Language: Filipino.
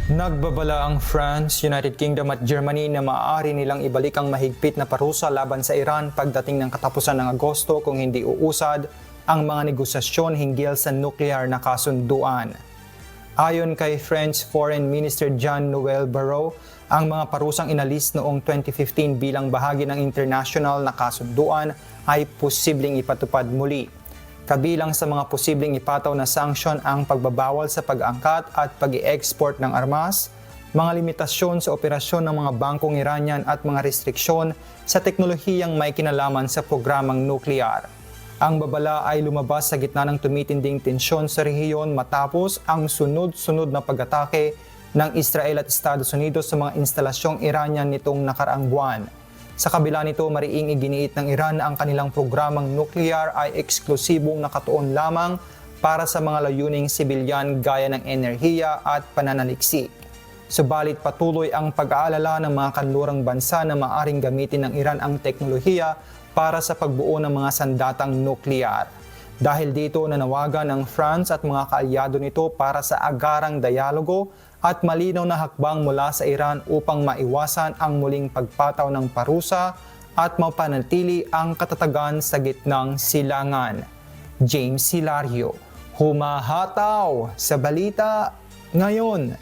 Nagbabala ang France, United Kingdom at Germany na maaari nilang ibalik ang mahigpit na parusa laban sa Iran pagdating ng katapusan ng Agosto kung hindi uusad ang mga negosasyon hinggil sa nuklear na kasunduan. Ayon kay French Foreign Minister Jean-Noël Barrot, ang mga parusang inalis noong 2015 bilang bahagi ng international na kasunduan ay posibleng ipatupad muli. Kabilang sa mga posibleng ipataw na sanksyon ang pagbabawal sa pag-angkat at pag-i-export ng armas, mga limitasyon sa operasyon ng mga bangkong Iranian at mga restriksyon sa teknolohiyang may kinalaman sa programang nuklear. Ang babala ay lumabas sa gitna ng tumitinding tensyon sa rehiyon matapos ang sunod-sunod na pag-atake ng Israel at Estados Unidos sa mga instalasyong Iranian nitong nakaraang buwan. Sa kabila nito, mariing iginiit ng Iran na ang kanilang programang nuklear ay eksklusibong nakatuon lamang para sa mga layuning sibilyan gaya ng enerhiya at pananaliksik. Subalit patuloy ang pag-aalala ng mga kanlurang bansa na maaring gamitin ng Iran ang teknolohiya para sa pagbuo ng mga sandatang nuklear. Dahil dito nanawagan ang France at mga kaalyado nito para sa agarang dialogo at malinaw na hakbang mula sa Iran upang maiwasan ang muling pagpataw ng parusa at mapanatili ang katatagan sa gitnang silangan. James Hilario, humahataw sa balita ngayon.